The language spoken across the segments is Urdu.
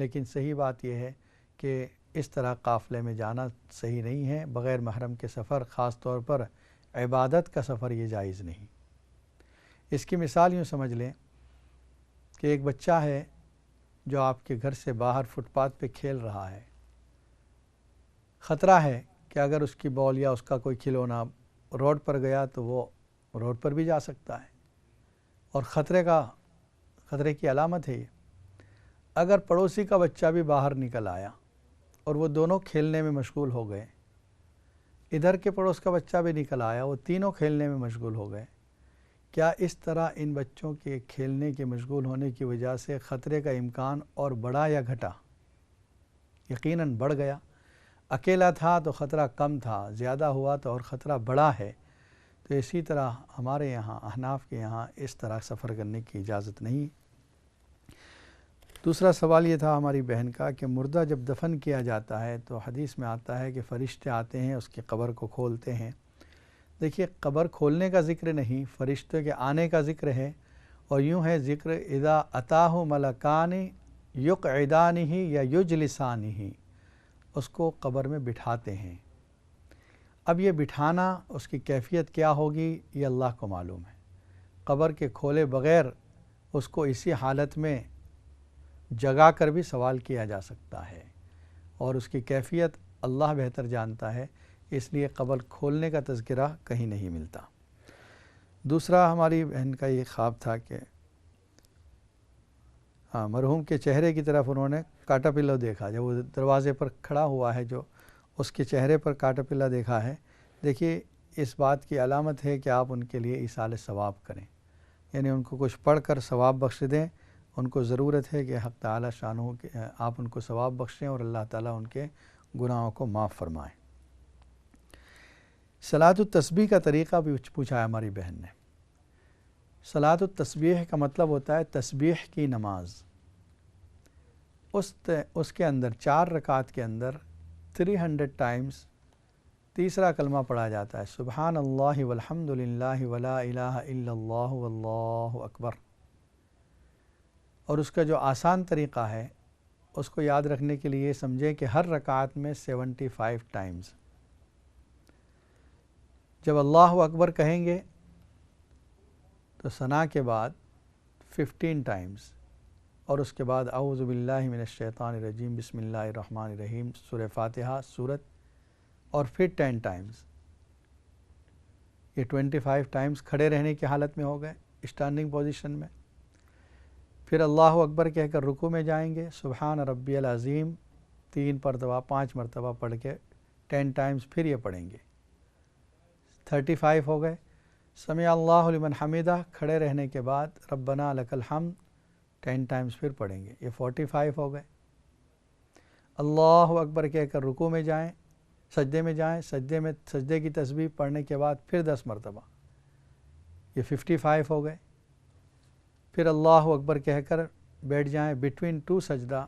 لیکن صحیح بات یہ ہے کہ اس طرح قافلے میں جانا صحیح نہیں ہے۔ بغیر محرم کے سفر، خاص طور پر عبادت کا سفر، یہ جائز نہیں۔ اس کی مثال یوں سمجھ لیں کہ ایک بچہ ہے جو آپ کے گھر سے باہر فٹ پاتھ پہ کھیل رہا ہے۔ خطرہ ہے کہ اگر اس کی بال یا اس کا کوئی کھلونا روڈ پر گیا تو وہ روڈ پر بھی جا سکتا ہے، اور خطرے کی علامت ہے یہ۔ اگر پڑوسی کا بچہ بھی باہر نکل آیا اور وہ دونوں کھیلنے میں مشغول ہو گئے، ادھر کے پڑوس کا بچہ بھی نکل آیا، وہ تینوں کھیلنے میں مشغول ہو گئے، کیا اس طرح ان بچوں کے کھیلنے کے مشغول ہونے کی وجہ سے خطرے کا امکان اور بڑھا یا گھٹا؟ یقیناً بڑھ گیا۔ اکیلا تھا تو خطرہ کم تھا، زیادہ ہوا تو اور خطرہ بڑھا ہے۔ تو اسی طرح ہمارے یہاں احناف کے یہاں اس طرح سفر کرنے کی اجازت نہیں۔ دوسرا سوال یہ تھا ہماری بہن کا کہ مردہ جب دفن کیا جاتا ہے تو حدیث میں آتا ہے کہ فرشتے آتے ہیں، اس کی قبر کو کھولتے ہیں۔ دیکھیے، قبر کھولنے کا ذکر نہیں، فرشتے کے آنے کا ذکر ہے، اور یوں ہے ذکر اذا اتاہ ملکان یقعدانہ یا یجلسانہ، اس کو قبر میں بٹھاتے ہیں۔ اب یہ بٹھانا، اس کی کیفیت کیا ہوگی، یہ اللہ کو معلوم ہے۔ قبر کے کھولے بغیر اس کو اسی حالت میں جگا کر بھی سوال کیا جا سکتا ہے، اور اس کی کیفیت اللہ بہتر جانتا ہے، اس لیے قبر کھولنے کا تذکرہ کہیں نہیں ملتا۔ دوسرا ہماری بہن کا یہ خواب تھا کہ مرحوم کے چہرے کی طرف انہوں نے کاٹا پلا دیکھا، جب وہ دروازے پر کھڑا ہوا ہے جو اس کے چہرے پر کاٹا پلا دیکھا ہے۔ دیکھیے، اس بات کی علامت ہے کہ آپ ان کے لیے ایصال ثواب کریں، یعنی ان کو کچھ پڑھ کر ثواب بخش دیں۔ ان کو ضرورت ہے کہ حق تعالی شانہ کہ آپ ان کو ثواب بخشیں اور اللہ تعالیٰ ان کے گناہوں کو معاف فرمائیں۔ صلاۃ التسبیح کا طریقہ بھی پوچھا ہے ہماری بہن نے۔ صلاۃ التسبیح کا مطلب ہوتا ہے تسبیح کی نماز۔ اس کے اندر 4 رکعات کے اندر 300 ٹائمز تیسرا کلمہ پڑھا جاتا ہے، سبحان اللہ والحمد للہ ولا الہ الا اللہ واللہ اکبر۔ اور اس کا جو آسان طریقہ ہے اس کو یاد رکھنے کے لیے سمجھیں کہ ہر رکعت میں 75 ٹائمز جب اللہ اکبر کہیں گے تو ثنا کے بعد 15 ٹائمز، اور اس کے بعد اعوذ باللہ من الشیطان الرجیم بسم اللہ الرحمن الرحیم سورہ فاتحہ سورت، اور پھر 10 ٹائمز۔ یہ 25 ٹائمز کھڑے رہنے کی حالت میں ہو گئے، اسٹینڈنگ پوزیشن میں۔ پھر اللہ اکبر کہہ کر رکوع میں جائیں گے، سبحان ربی العظیم 3 مرتبہ 5 مرتبہ پڑھ کے 10 ٹائمز پھر یہ پڑھیں گے، 35 ہو گئے۔ سمع اللہ لمن حمیدہ کھڑے رہنے کے بعد ربنا لک الحمد 10 ٹائمز پھر پڑھیں گے، یہ 45 ہو گئے۔ اللہ اکبر کہہ کر رکوع میں جائیں، سجدے میں جائیں، سجدے کی تسبیح پڑھنے کے بعد پھر 10 مرتبہ، یہ 55 ہو گئے۔ پھر اللہ اکبر کہہ کر بیٹھ جائیں بٹوین 2 سجدہ،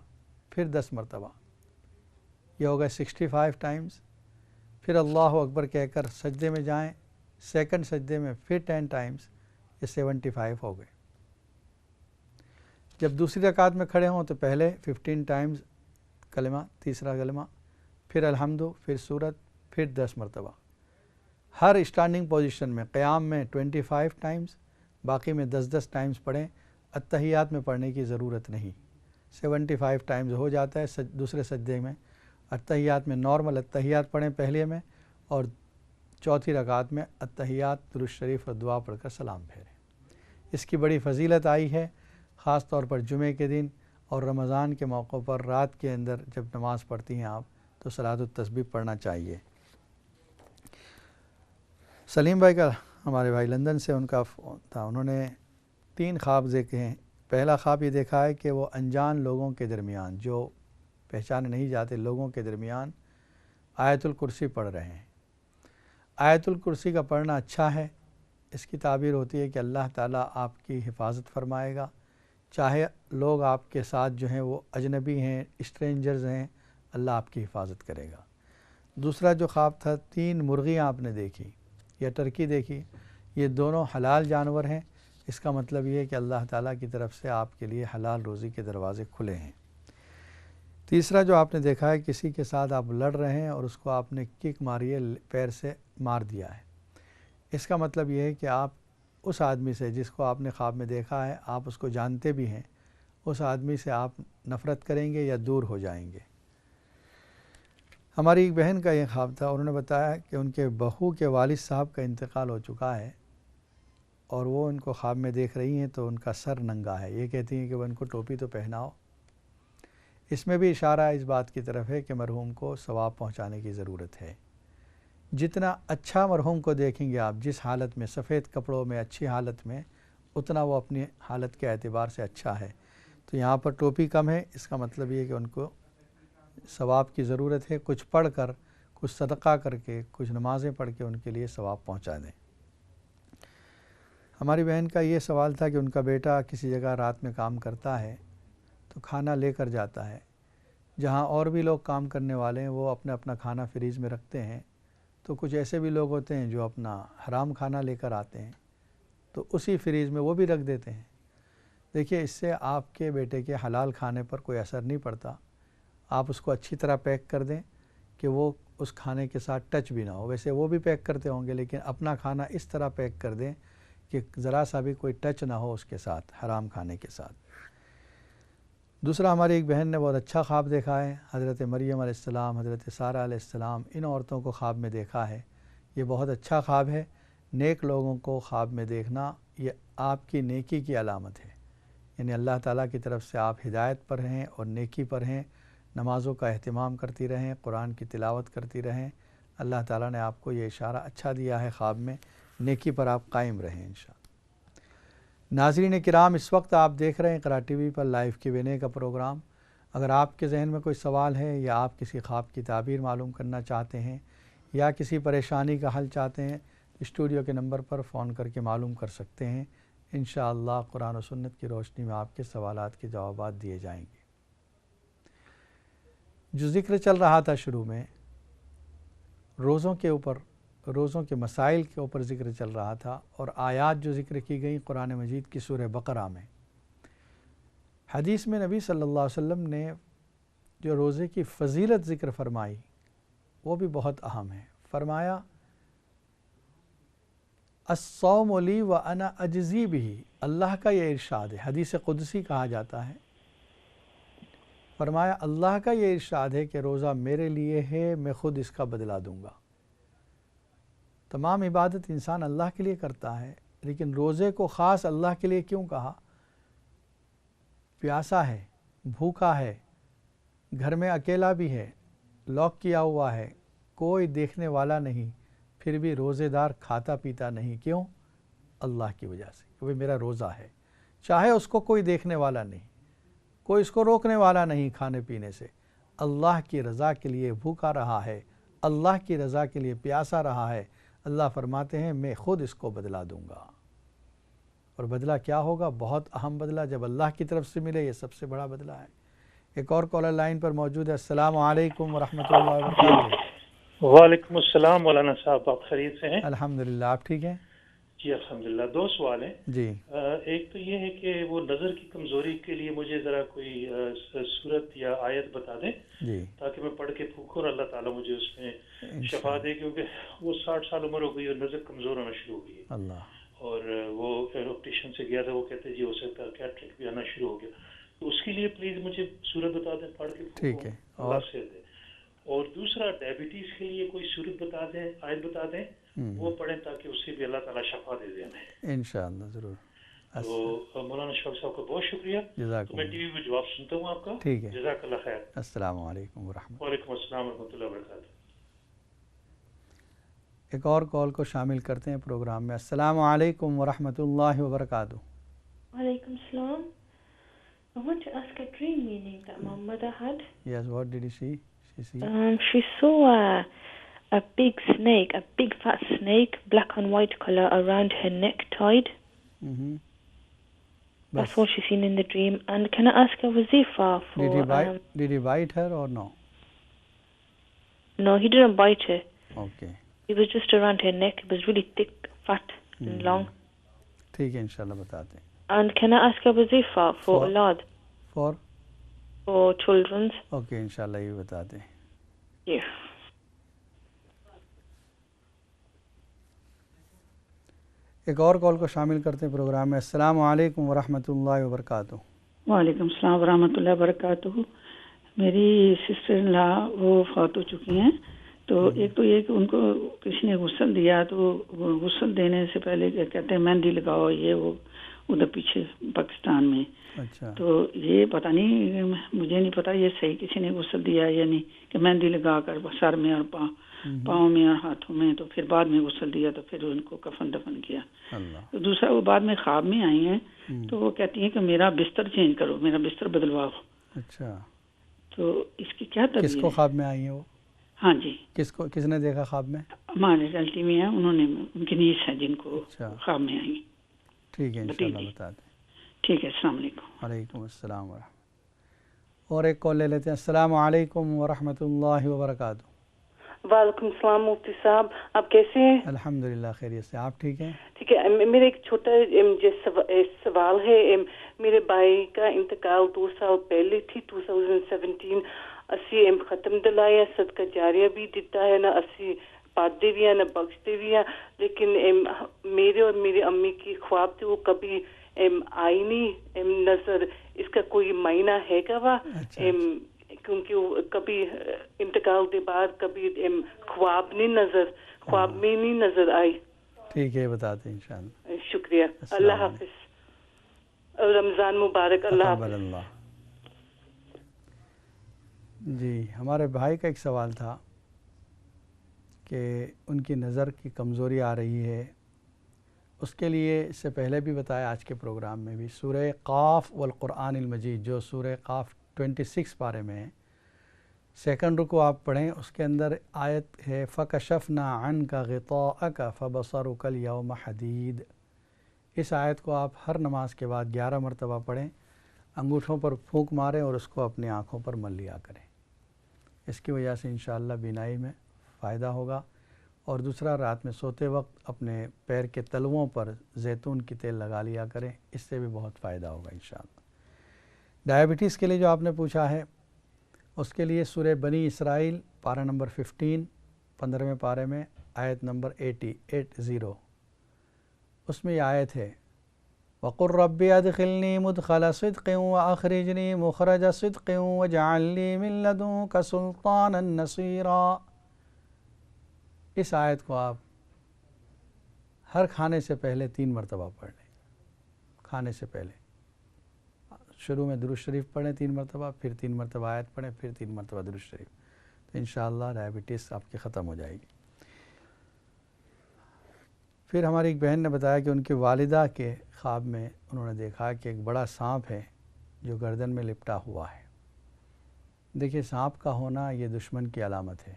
پھر 10 مرتبہ، یہ ہو گئے 65 ٹائمز۔ پھر اللہ اکبر کہہ کر سجدے میں جائیں، سیکنڈ سجدے میں پھر 10 ٹائمز، یہ 75 ہو گئے۔ جب دوسری رکعت میں کھڑے ہوں تو پہلے 15 ٹائمز کلمہ، تیسرا کلمہ، پھر الحمد، پھر سورت، پھر 10 مرتبہ۔ ہر اسٹینڈنگ پوزیشن میں، قیام میں 25 ٹائمز، باقی میں 10 ٹائمز پڑھیں۔ اتحیات میں پڑھنے کی ضرورت نہیں، 75 ٹائمز ہو جاتا ہے دوسرے سجدے میں۔ اتحیات میں نارمل اتحیات پڑھیں پہلے میں، اور چوتھی رکعت میں اتحیات، درود شریف اور دعا پڑھ کر سلام پھیریں۔ اس کی بڑی فضیلت آئی ہے، خاص طور پر جمعے کے دن اور رمضان کے موقع پر رات کے اندر جب نماز پڑھتی ہیں آپ تو صلاۃ التسبیح پڑھنا چاہیے۔ سلیم بھائی کا، ہمارے بھائی لندن سے، ان کا فون تھا، انہوں نے 3 خواب دیکھے ہیں۔ پہلا خواب یہ دیکھا ہے کہ وہ انجان لوگوں کے درمیان، جو پہچانے نہیں جاتے لوگوں کے درمیان، آیت الکرسی پڑھ رہے ہیں۔ آیت الکرسی کا پڑھنا اچھا ہے، اس کی تعبیر ہوتی ہے کہ اللہ تعالیٰ آپ کی حفاظت فرمائے گا، چاہے لوگ آپ کے ساتھ جو ہیں وہ اجنبی ہیں، اسٹرینجرز ہیں، اللہ آپ کی حفاظت کرے گا۔ دوسرا جو خواب تھا، 3 مرغیاں آپ نے دیکھی یا ٹرکی دیکھی، یہ دونوں حلال جانور ہیں، اس کا مطلب یہ ہے کہ اللہ تعالیٰ کی طرف سے آپ کے لیے حلال روزی کے دروازے کھلے ہیں۔ تیسرا جو آپ نے دیکھا ہے، کسی کے ساتھ آپ لڑ رہے ہیں اور اس کو آپ نے کک ماری ہے، پیر سے مار دیا ہے، اس کا مطلب یہ ہے کہ آپ اس آدمی سے جس کو آپ نے خواب میں دیکھا ہے، آپ اس کو جانتے بھی ہیں، اس آدمی سے آپ نفرت کریں گے یا دور ہو جائیں گے۔ ہماری ایک بہن کا یہ خواب تھا، انہوں نے بتایا کہ ان کے بہو کے والد صاحب کا انتقال ہو چکا ہے اور وہ ان کو خواب میں دیکھ رہی ہیں تو ان کا سر ننگا ہے، یہ کہتی ہیں کہ وہ ان کو ٹوپی تو پہناؤ۔ اس میں بھی اشارہ اس بات کی طرف ہے کہ مرحوم کو ثواب پہنچانے کی ضرورت ہے۔ جتنا اچھا مرحوم کو دیکھیں گے آپ، جس حالت میں، سفید کپڑوں میں، اچھی حالت میں، اتنا وہ اپنی حالت کے اعتبار سے اچھا ہے۔ تو یہاں پر ٹوپی کم ہے، اس کا مطلب یہ ہے کہ ان کو ثواب کی ضرورت ہے، کچھ پڑھ کر، کچھ صدقہ کر کے، کچھ نمازیں پڑھ کے ان کے لیے ثواب پہنچا دیں۔ ہماری بہن کا یہ سوال تھا کہ ان کا بیٹا کسی جگہ رات میں کام کرتا ہے تو کھانا لے کر جاتا ہے، جہاں اور بھی لوگ کام کرنے والے ہیں وہ اپنا اپنا کھانا فریج میں رکھتے ہیں، تو کچھ ایسے بھی لوگ ہوتے ہیں جو اپنا حرام کھانا لے کر آتے ہیں تو اسی فریج میں وہ بھی رکھ دیتے ہیں۔ دیکھیے، اس سے آپ کے بیٹے کے حلال کھانے پر کوئی اثر نہیں پڑتا، آپ اس کو اچھی طرح پیک کر دیں کہ وہ اس کھانے کے ساتھ ٹچ بھی نہ ہو۔ ویسے وہ بھی پیک کرتے ہوں گے، لیکن اپنا کھانا اس طرح پیک کر دیں کہ ذرا سا بھی کوئی ٹچ نہ ہو اس کے ساتھ، حرام کھانے کے ساتھ۔ دوسرا، ہماری ایک بہن نے بہت اچھا خواب دیکھا ہے، حضرت مریم علیہ السلام، حضرت سارہ علیہ السلام، ان عورتوں کو خواب میں دیکھا ہے۔ یہ بہت اچھا خواب ہے۔ نیک لوگوں کو خواب میں دیکھنا یہ آپ کی نیکی کی علامت ہے، یعنی اللہ تعالیٰ کی طرف سے آپ ہدایت پر ہیں اور نیکی پر ہیں، نمازوں کا اہتمام کرتی رہیں، قرآن کی تلاوت کرتی رہیں۔ اللہ تعالیٰ نے آپ کو یہ اشارہ اچھا دیا ہے، خواب میں نیکی پر آپ قائم رہیں انشاءاللہ۔ ناظرین کرام، اس وقت آپ دیکھ رہے ہیں اقرا ٹی وی پر لائیو Q&A کا پروگرام۔ اگر آپ کے ذہن میں کوئی سوال ہے یا آپ کسی خواب کی تعبیر معلوم کرنا چاہتے ہیں یا کسی پریشانی کا حل چاہتے ہیں، اسٹوڈیو کے نمبر پر فون کر کے معلوم کر سکتے ہیں۔ انشاءاللہ قرآن و سنت کی روشنی میں آپ کے سوالات کے جوابات دیے جائیں گے۔ جو ذکر چل رہا تھا شروع میں، روزوں کے اوپر، روزوں کے مسائل کے اوپر ذکر چل رہا تھا، اور آیات جو ذکر کی گئیں قرآن مجید کی سورہ بقرہ میں، حدیث میں نبی صلی اللہ علیہ وسلم نے جو روزے کی فضیلت ذکر فرمائی وہ بھی بہت اہم ہے۔ فرمایا الصوم لی وانا اجزی بہ، اللہ کا یہ ارشاد ہے، حدیث قدسی کہا جاتا ہے۔ فرمایا اللہ کا یہ ارشاد ہے کہ روزہ میرے لیے ہے، میں خود اس کا بدلہ دوں گا۔ تمام عبادت انسان اللہ کے لیے کرتا ہے، لیکن روزے کو خاص اللہ کے لیے کیوں کہا؟ پیاسا ہے، بھوکا ہے، گھر میں اکیلا بھی ہے، لاک کیا ہوا ہے، کوئی دیکھنے والا نہیں، پھر بھی روزے دار کھاتا پیتا نہیں، کیوں؟ اللہ کی وجہ سے، کہ میرا روزہ ہے، چاہے اس کو کوئی دیکھنے والا نہیں، کوئی اس کو روکنے والا نہیں کھانے پینے سے، اللہ کی رضا کے لیے بھوکا رہا ہے، اللہ کی رضا کے لیے پیاسا رہا ہے۔ اللہ فرماتے ہیں میں خود اس کو بدلہ دوں گا، اور بدلہ کیا ہوگا؟ بہت اہم بدلہ، جب اللہ کی طرف سے ملے، یہ سب سے بڑا بدلہ ہے۔ ایک اور کالر لائن پر موجود ہے۔ السلام علیکم ورحمۃ اللہ وبرکاتہ۔ وعلیکم السلام مولانا صاحب، آپ خیریت سے ہیں؟ الحمدللہ، آپ ٹھیک ہیں؟ جی الحمدللہ۔ دو سوال ہیں جی۔ ایک تو یہ ہے کہ وہ نظر کی کمزوری کے لیے مجھے ذرا کوئی صورت یا آیت بتا دیں جی، تاکہ میں پڑھ کے پھونکوں اور اللہ تعالیٰ مجھے اس میں شفا دے، کیونکہ وہ 60 سال عمر ہو گئی اور نظر کمزور ہونا شروع ہو گئی ہے۔ اللہ۔ اور وہ آپٹیشین سے گیا تھا، وہ کہتے جی ہو سکتا ہے کیٹریک بھی آنا شروع ہو گیا، تو اس کے لیے پلیز مجھے صورت بتا دیں، پڑھ کے ٹھیک ہے۔ اللہ سے دے۔ اور دوسرا ڈائبٹیز کے لیے کوئی صورت بتا دیں، آیت بتا دیں، وہ پڑھیں تاکہ اس سے بھی اللہ تعالیٰ شفا دے دیں ہمیں انشاءاللہ، ضرور۔ تو مولانا شفیق صاحب کا بہت شکریہ۔ تو میں ٹی وی پہ جواب سنتا ہوں آپ کا۔ ٹھیک ہے، جزاک اللہ خیر۔ السلام علیکم ورحمۃ۔ وعلیکم السلام ورحمۃ اللہ وبرکاتہ۔ ایک اور کال کو شامل کرتے ہیں پروگرام میں۔ السلام علیکم ورحمۃ اللہ وبرکاتہ۔ Walaikum salam. I want to ask a dream meaning that my mother had. Yes, what did she see? She saw a big snake, a big fat snake, black and white color, around her neck tied. That's what she seen in the dream. And can I ask a wazifa for... Did he bite her or no? No, he didn't bite her. Okay. It was just around her neck. It was really thick, fat and long. ٹھیک ہے، انشاءاللہ بتاتے ہیں۔ And can I ask a wazifa for Aulad? For? for children's. Okay انشاءاللہ یہ بتا دیں. Yeah. ایک اور کال کو شامل کرتے ہیں پروگرام میں. السلام علیکم ورحمۃ اللہ وبرکاتہ. وعلیکم السلام ورحمۃ اللہ وبرکاتہ. میری سسٹر ان لا وہ فوت ہو چکی ہیں، تو ایک تو یہ کہ ان کو کسی نے غسل دیا، تو غسل دینے سے پہلے کہتے ہیں مہندی لگاؤ، یہ وہ ادھر پیچھے پاکستان میں. اچھا تو یہ پتہ نہیں، مجھے نہیں پتا یہ صحیح کسی نے غسل دیا یا نہیں، کہ مہندی لگا کر سر میں اور پاؤں میں اور ہاتھوں میں، تو پھر بعد میں غسل دیا، تو پھر ان کو کفن دفن کیا. تو دوسرا وہ بعد میں خواب میں آئی ہیں، تو وہ کہتی ہیں کہ میرا بستر چینج کرو، میرا بستر بدلواؤ. اچھا تو اس کی کیا تبدیل کس کو خواب میں آئی ہیں وہ؟ ہاں جی کس نے دیکھا خواب میں؟ ہمارے ریلیٹیو میں ہیں، انہوں نے ان کی نیس ہیں جن کو اچھا خواب میں آئی. ٹھیک ہے انشاءاللہ بتا دیں. ٹھیک ہے، السلام علیکم. وعلیکم السلام ورحمۃ. اور ایک کال لے لیتے ہیں. السلام علیکم ورحمۃ اللہ وبرکاتہ. وعلیکم السلام مفتی صاحب، آپ کیسے ہیں؟ الحمدللہ خیریت سے. آپ ٹھیک ہیں؟ ٹھیک ہے. میرا ایک چھوٹا سوال ہے. میرے بھائی کا انتقال 2 سال پہلے تھی، 2017. اسی ختم دلایا، صدقہ جاریہ بھی دیتا ہے، نہ اسی پاتے بھی ہیں نہ بخشتے بھی ہیں، لیکن میرے اور میری امی کی خواب تھی، وہ کبھی آئی نہیں نظر. اس کا کوئی معنی ہے گا وا؟ کیونکہ وہ کبھی انتقال کے بعد کبھی خواب میں نہیں نظر آئی. ٹھیک ہے بتاتے ہیں انشاءاللہ. شکریہ. اللہ حافظ. رمضان مبارک. اللہ حافظ. اللہ. جی ہمارے بھائی کا ایک سوال تھا کہ ان کی نظر کی کمزوری آ رہی ہے. اس کے لیے اس سے پہلے بھی بتایا آج کے پروگرام میں بھی، سورہ قاف والقرآن المجید جو سورہ قاف 26 پارے میں ہے، سیکنڈ رکو آپ پڑھیں، اس کے اندر آیت ہے فَكَشَفْنَا عَنْكَ غِطَاءَكَ فَبَصَرُكَ الْيَوْمَ حَدِيدٌ. اس آیت کو آپ ہر نماز کے بعد 11 مرتبہ پڑھیں، انگوٹھوں پر پھونک ماریں اور اس کو اپنی آنکھوں پر مل لیا کریں. اس کی وجہ سے انشاءاللہ بینائی میں فائدہ ہوگا. اور دوسرا، رات میں سوتے وقت اپنے پیر کے تلوؤں پر زیتون کی تیل لگا لیا کریں، اس سے بھی بہت فائدہ ہوگا انشاءاللہ. ڈائبٹیز کے لیے جو آپ نے پوچھا ہے، اس کے لیے سورہ بنی اسرائیل پارہ نمبر 15 15ویں پارے میں آیت نمبر 80 اس میں یہ آیت ہے وَقُلْ رَبِّ أَدْخِلْنِي مُدْخَلَ صِدْقٍ وَأَخْرِجْنِي مُخْرَجَ صِدْقٍ وَاجْعَلْ لِي مِن لَّدُنكَ سُلْطَانًا نَّصِيرًا. اس آیت کو آپ ہر کھانے سے پہلے 3 مرتبہ پڑھ لیں. کھانے سے پہلے شروع میں درود شریف پڑھیں 3 مرتبہ، پھر 3 مرتبہ آیت پڑھیں، پھر 3 مرتبہ درود شریف. تو انشاءاللہ ڈائبٹیز آپ کی ختم ہو جائے گی. پھر ہماری ایک بہن نے بتایا کہ ان کی والدہ کے خواب میں انہوں نے دیکھا کہ ایک بڑا سانپ ہے جو گردن میں لپٹا ہوا ہے. دیکھیے سانپ کا ہونا یہ دشمن کی علامت ہے،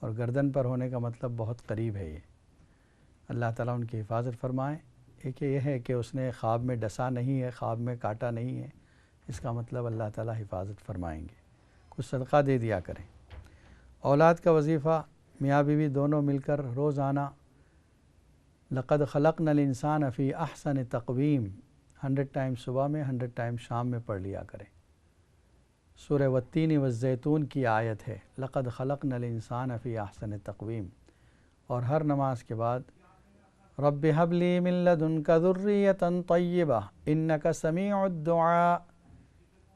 اور گردن پر ہونے کا مطلب بہت قریب ہے. یہ اللہ تعالیٰ ان کی حفاظت فرمائے. ایک یہ ہے کہ اس نے خواب میں ڈسا نہیں ہے، خواب میں کاٹا نہیں ہے، اس کا مطلب اللہ تعالیٰ حفاظت فرمائیں گے. کچھ صدقہ دے دیا کریں. اولاد کا وظیفہ میاں بیوی دونوں مل کر روزانہ لقد خلقنا الانسان فی احسن تقویم 100 ٹائم صبح میں 100 ٹائم شام میں پڑھ لیا کریں. سورہ والتین والزیتون کی آیت ہے لقد خلقنا الانسان فی احسن تقویم. اور ہر نماز کے بعد رب هب لی من لدنک ذریۃ طیبہ انک سمیع الدعاء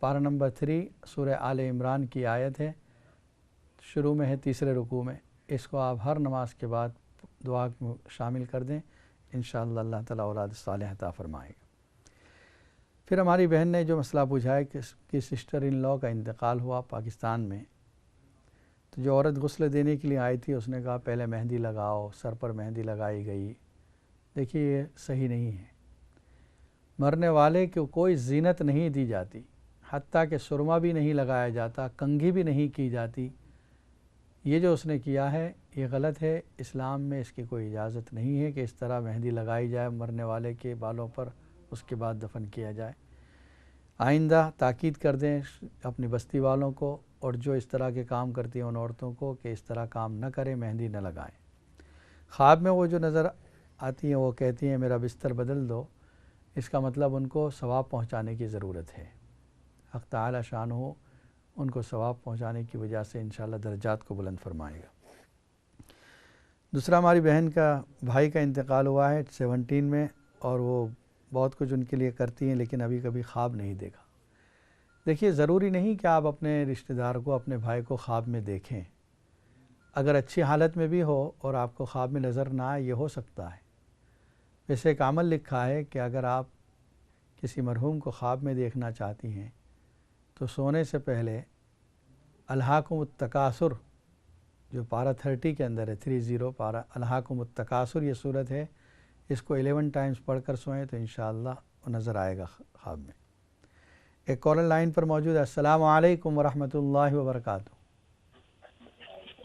پارہ نمبر 3 سورہ آل عمران کی آیت ہے، شروع میں ہے 3 رکوع میں. اس کو آپ ہر نماز کے بعد دعا میں شامل کر دیں، انشاءاللہ اللہ تعالیٰ اولاد صالح عطا فرمائے گا. پھر ہماری بہن نے جو مسئلہ پوچھا ہے کہ سسٹر ان لا کا انتقال ہوا پاکستان میں، تو جو عورت غسل دینے کے لیے آئی تھی اس نے کہا پہلے مہندی لگاؤ، سر پر مہندی لگائی گئی. دیکھیے یہ صحیح نہیں ہے. مرنے والے کو کوئی زینت نہیں دی جاتی، حتیٰ کہ سرما بھی نہیں لگایا جاتا، کنگھی بھی نہیں کی جاتی. یہ جو اس نے کیا ہے یہ غلط ہے. اسلام میں اس کی کوئی اجازت نہیں ہے کہ اس طرح مہندی لگائی جائے مرنے والے کے بالوں پر، اس کے بعد دفن کیا جائے. آئندہ تاکید کر دیں اپنی بستی والوں کو اور جو اس طرح کے کام کرتی ہیں ان عورتوں کو کہ اس طرح کام نہ کریں، مہندی نہ لگائیں. خواب میں وہ جو نظر آتی ہیں وہ کہتی ہیں میرا بستر بدل دو، اس کا مطلب ان کو ثواب پہنچانے کی ضرورت ہے. حق تعالی شانہ ان کو ثواب پہنچانے کی وجہ سے انشاءاللہ درجات کو بلند فرمائے گا۔ دوسرا ہماری بہن کا بھائی کا انتقال ہوا ہے 17 میں، اور وہ بہت کچھ ان کے لیے کرتی ہیں لیکن ابھی کبھی خواب نہیں دیکھا۔ دیکھیے ضروری نہیں کہ آپ اپنے رشتہ دار کو، اپنے بھائی کو خواب میں دیکھیں، اگر اچھی حالت میں بھی ہو اور آپ کو خواب میں نظر نہ آئے یہ ہو سکتا ہے۔ ویسے ایک عمل لکھا ہے کہ اگر آپ کسی مرحوم کو خواب میں دیکھنا چاہتی ہیں تو سونے سے پہلے الہاکم التکاثر جو پارہ 30 کے اندر ہے، 30 پارہ الہاکم التکاثر یہ صورت ہے، اس کو 11 ٹائمز پڑھ کر سوئیں تو انشاءاللہ وہ نظر آئے گا خواب میں۔ ایک کالر لائن پر موجود ہے۔ السلام علیکم ورحمۃ اللہ وبرکاتہ۔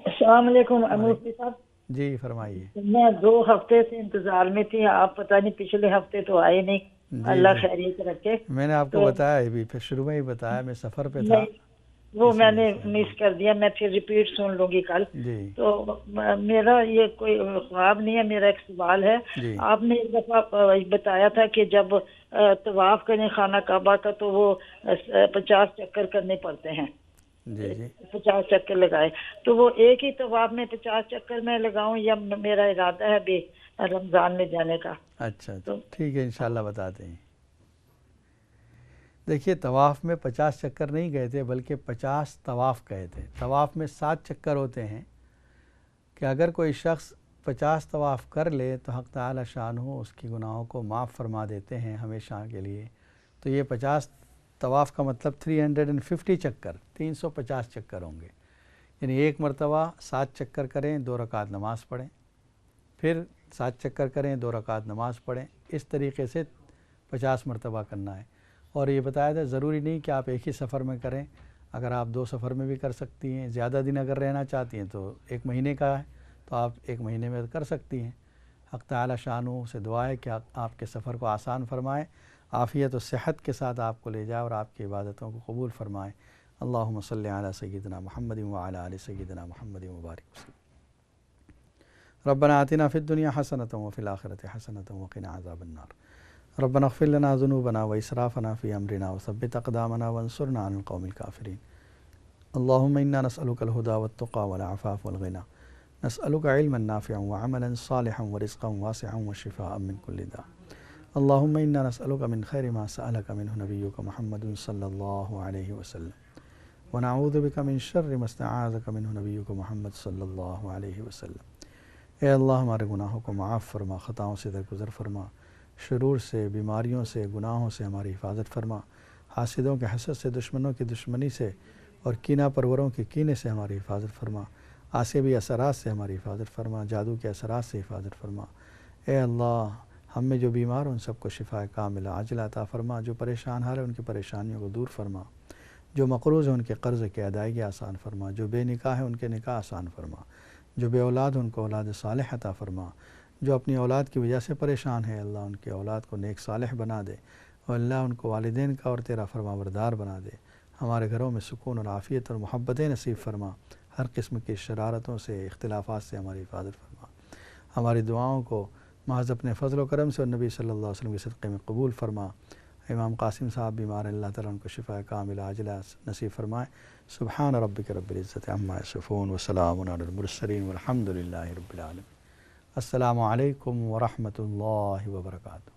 السلام علیکم مفتی صاحب۔ جی فرمائیے۔ میں 2 ہفتے سے انتظار میں تھی، آپ پتہ نہیں پچھلے ہفتے تو آئے نہیں، اللہ خیریت رکھے۔ میں نے آپ کو بتایا ابھی پھر شروع میں ہی بتایا، میں سفر پہ تھا، وہ میں نے مس کر دیا، میں پھر ریپیٹ سن لوں گی کل۔ تو میرا یہ کوئی خواب نہیں ہے، میرا ایک سوال ہے۔ آپ نے ایک دفعہ بتایا تھا کہ جب طواف کریں خانہ کعبہ کا تو وہ 50 چکر کرنے پڑتے ہیں، 50 چکر لگائے، تو وہ ایک ہی طواف میں 50 چکر میں لگاؤں یا میرا ارادہ ہے بھی رمضان میں جانے کا؟ اچھا ٹھیک ہے، انشاءاللہ بتاتے ہیں۔ دیکھیے طواف میں 50 چکر نہیں گئے تھے بلکہ 50 طواف گئے تھے۔ طواف میں 7 چکر ہوتے ہیں کہ اگر کوئی شخص 50 طواف کر لے تو حق تعالی شانہ اس کی گناہوں کو معاف فرما دیتے ہیں ہمیشہ کے لیے۔ تو یہ 50 طواف کا مطلب 350 چکر، 350 چکر ہوں گے، یعنی ایک مرتبہ 7 چکر کریں، 2 رکعت نماز پڑھیں، پھر 7 چکر کریں، 2 رکعت نماز پڑھیں، اس طریقے سے 50 مرتبہ کرنا ہے۔ اور یہ بتایا تھا ضروری نہیں کہ آپ ایک ہی سفر میں کریں، اگر آپ 2 سفر میں بھی کر سکتی ہیں، زیادہ دن اگر رہنا چاہتی ہیں تو 1 مہینے کا ہے تو آپ 1 مہینے میں کر سکتی ہیں۔ حق تعالی شانہ سے دعا ہے کہ آپ کے سفر کو آسان فرمائے، عافیت و صحت کے ساتھ آپ کو لے جائے اور آپ کی عبادتوں کو قبول فرمائے۔ اللہم صلی علی سیدنا محمد وعلی آل سیدنا محمد مبارک وسلم۔ ربنا آتنا فی الدنیا حسنۃ وفی الآخرۃ حسنۃ وقنا عذاب النار۔ ربنا اغفر لنا ذنوبنا واسرافنا فی امرنا وثبت اقدامنا وانصرنا علی القوم الکافرین۔ اللہم انا نسألک الہدی والتقی والعفاف والغنی، نسألک علما نافعا وعملا صالحا ورزقا واسعا وشفاء من کل داء۔ اللہم انا نسألک من خیر ما سألک منہ نبیک محمد صلی اللہ علیہ وسلم، ونعوذ بک من شر ما استعاذک منہ نبیک محمد صلی اللہ علیہ وسلم۔ اے اللہ ہمارے گناہوں کو معاف فرما، خطاؤں سے درگزر فرما، شرور سے، بیماریوں سے، گناہوں سے ہماری حفاظت فرما، حاسدوں کے حسد سے، دشمنوں کی دشمنی سے اور کینہ پروروں کے کینے سے ہماری حفاظت فرما، عاصبی اثرات سے ہماری حفاظت فرما، جادو کے اثرات سے حفاظت فرما۔ اے اللہ ہم میں جو بیمار ہیں ان سب کو شفاء کاملہ عاجلہ عطا فرما، جو پریشان حال ہیں ان کی پریشانیوں کو دور فرما، جو مقروض ہیں ان کے قرض کی ادائیگی آسان فرما، جو بے نکاح ہیں ان کے نکاح آسان فرما، جو بے اولاد ہیں ان کو اولاد صالح عطا فرما، جو اپنی اولاد کی وجہ سے پریشان ہیں اللہ ان کے اولاد کو نیک صالح بنا دے، اور اللہ ان کو والدین کا اور تیرا فرما بردار بنا دے۔ ہمارے گھروں میں سکون اور عافیت اور محبتیں نصیب فرما، ہر قسم کی شرارتوں سے، اختلافات سے ہماری حفاظت فرما، ہماری دعاؤں کو محض اپنے فضل و کرم سے اور نبی صلی اللہ علیہ وسلم کے صدقے میں قبول فرما۔ امام قاسم صاحب بیمار ہیں، اللہ تعالیٰ ان کو شفاء کاملہ عاجلہ نصیب فرمائے۔ سبحان ربک رب العزت عما یصفون وسلام علی المرسلین والحمد للہ رب العالمین۔ السلام علیکم ورحمۃ اللہ وبرکاتہ۔